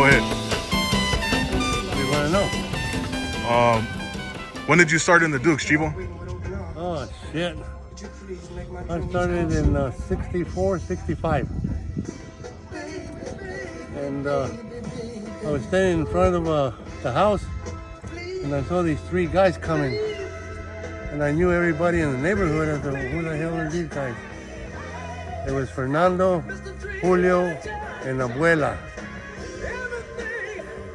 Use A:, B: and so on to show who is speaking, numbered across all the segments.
A: Go ahead.
B: You want to know?
A: When did you start in the Dukes, Chivo?
B: Oh, shit. I started in 64, 65. And I was standing in front of the house, and I saw these three guys coming. And I knew everybody in the neighborhood. I said, who the hell are these guys? It was Fernando, Julio, and Abuela.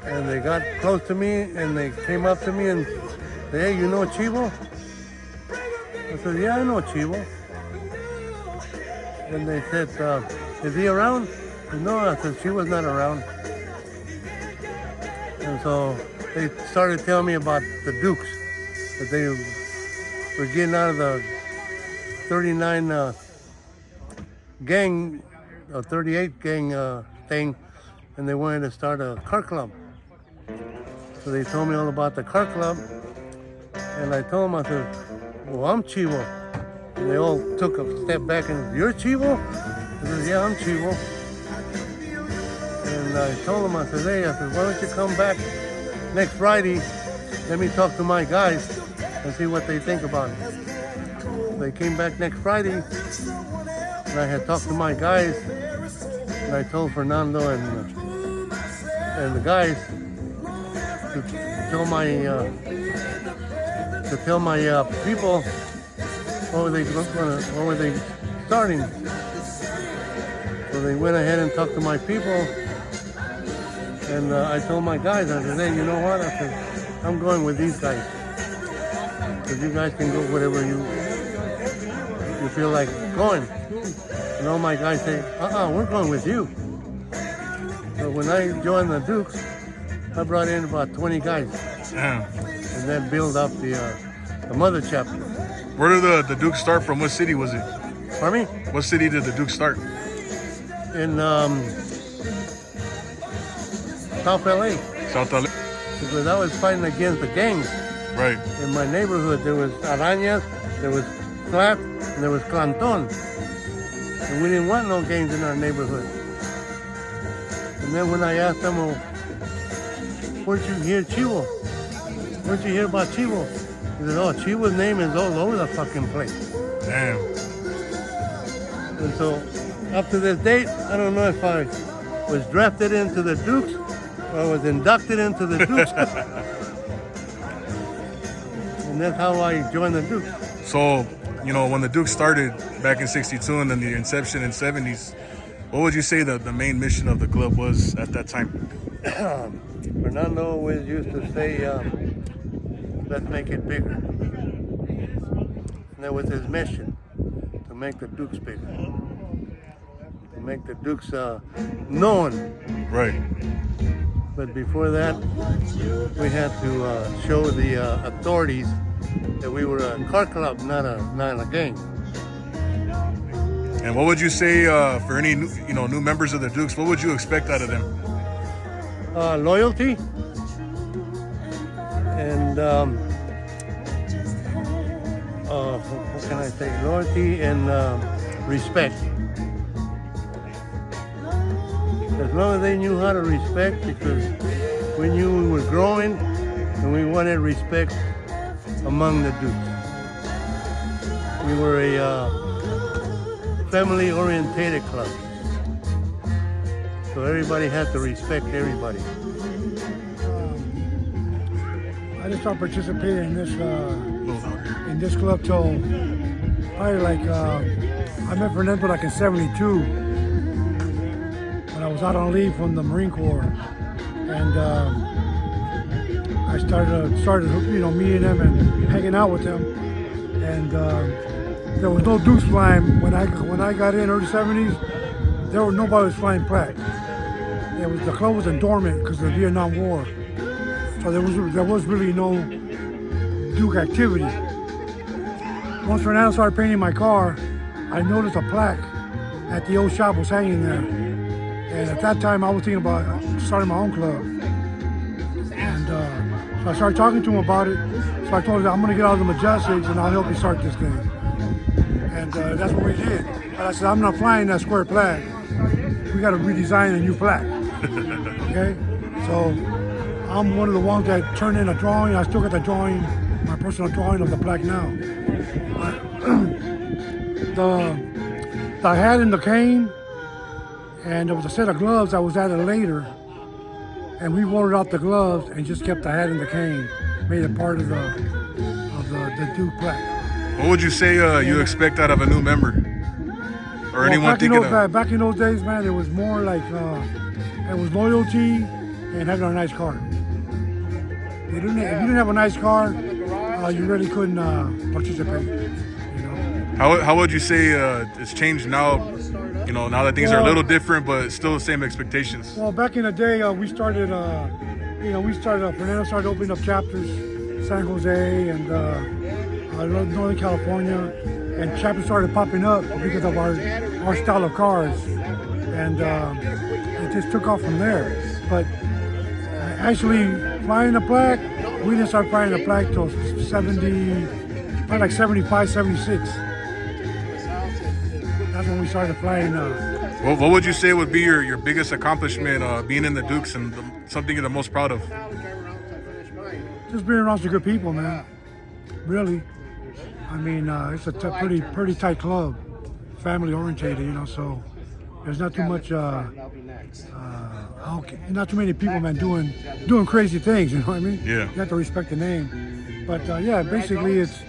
B: And they got close to me, and they came up to me and said, hey, you know Chivo? I said, yeah, I know Chivo. And they said, is he around? I said, no, I said, Chivo's not around. And so they started telling me about the Dukes, that they were getting out of the 39 gang, 38 gang thing, and they wanted to start a car club. So they told me all about the car club, and I told them, I said, well, I'm Chivo. And they all took a step back and said, you're Chivo? I said, yeah, I'm Chivo. And I told them, I said, hey, I said, why don't you come back next Friday, let me talk to my guys and see what they think about it. They came back next Friday, and I had talked to my guys, and I told Fernando and the guys to tell my people what were they starting. So they went ahead and talked to my people, and I told my guys, I said, hey, you know what? I said, I'm going with these guys, because you guys can go whatever you feel like going. And all my guys say, we're going with you. So when I joined the Dukes, I brought in about 20 guys.
A: Damn.
B: And then build up the mother chapter.
A: Where did the Dukes start from? What city was it?
B: Pardon me?
A: What city did the Dukes start?
B: In South LA.
A: South LA.
B: Because I was fighting against the gangs.
A: Right.
B: In my neighborhood, there was Arañas, there was Flat, and there was Canton. And we didn't want no gangs in our neighborhood. And then when I asked them, well, where'd you hear Chivo? Where'd you hear about Chivo? He said, oh, Chivo's name is all over the fucking place.
A: Damn.
B: And so, up to this date, I don't know if I was drafted into the Dukes or was inducted into the Dukes. And that's how I joined the Dukes.
A: So, you know, when the Dukes started back in 62 and then the inception in 70s, what would you say that the main mission of the club was at that time?
B: Fernando always used to say, let's make it bigger. And that was his mission, to make the Dukes bigger. To make the Dukes known.
A: Right.
B: But before that, we had to show the authorities that we were a car club, not a gang.
A: And what would you say for any new members of the Dukes? What would you expect out of them?
B: Loyalty and what can I say? Loyalty and respect. As long as they knew how to respect, because we knew we were growing and we wanted respect among the Dukes. We were a family-orientated club. So everybody had to respect everybody.
C: I just started participating in this club till probably like I met Fernando like in '72 when I was out on leave from the Marine Corps, and I started meeting them and hanging out with them, and there was no Dukes flying when I got in early '70s. Nobody was flying flags. The club was dormant because of the Vietnam War, so there was really no Duke activity. Once Fernando started painting my car, I noticed a plaque at the old shop was hanging there, and at that time I was thinking about starting my own club. And so I started talking to him about it. So I told him, I'm going to get out of the Majestics and I'll help you start this thing. And that's what we did. But I said, I'm not flying that square flag. We got to redesign a new flag. Okay? So I'm one of the ones that turned in a drawing. I still got the drawing, my personal drawing of the plaque now. The hat and the cane, and there was a set of gloves that was added later, and we rolled out the gloves and just kept the hat and the cane, made it part of the Duke plaque.
A: What would you say you expect out of a new member, or anyone thinking of?
C: Back in those days, man, it was more like it was loyalty and having a nice car. If you didn't have a nice car, you really couldn't participate. You know?
A: How would you say it's changed now? You know, now that things are a little different, but still the same expectations.
C: Well, back in the day, we started. Fernando started opening up chapters, San Jose and Northern California, and chapters started popping up because of our style of cars, and it just took off from there. But actually, flying the plaque, we didn't start flying the plaque till probably like 75, 76. That's when we started flying.
A: Well, what would you say would be your biggest accomplishment being in the Dukes and something you're the most proud of?
C: Just being around some good people, man. Really. I mean, it's a pretty tight club, family orientated, you know. So there's not too much, not too many people, man, doing crazy things. You know what I mean?
A: Yeah.
C: You have to respect the name. But yeah, basically, it's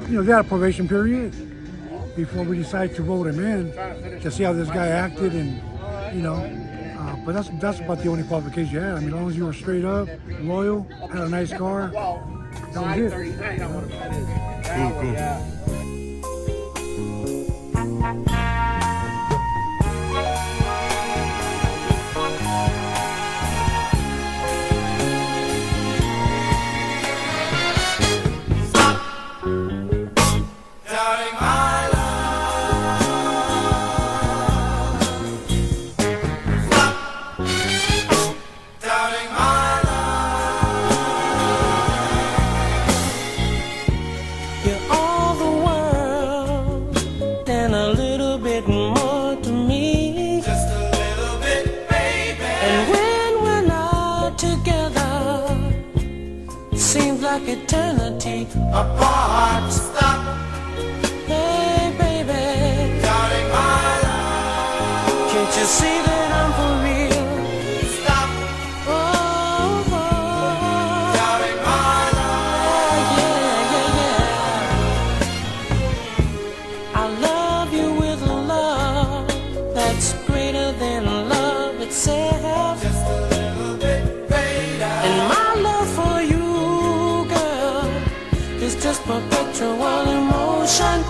C: they had a probation period before we decided to vote him in to see how this guy acted, and but that's about the only qualification you had. I mean, as long as you were straight up, loyal, had a nice car, that was it.
A: Cool.
D: Like eternity apart. Stop. Hey, baby. Darling, my love. Can't you see that I'm for real? Stop. Oh, darling, my love. Yeah. I love you with a love that's greater than love itself. Just a little bit, baby. And my love for you, it's just perpetual emotion.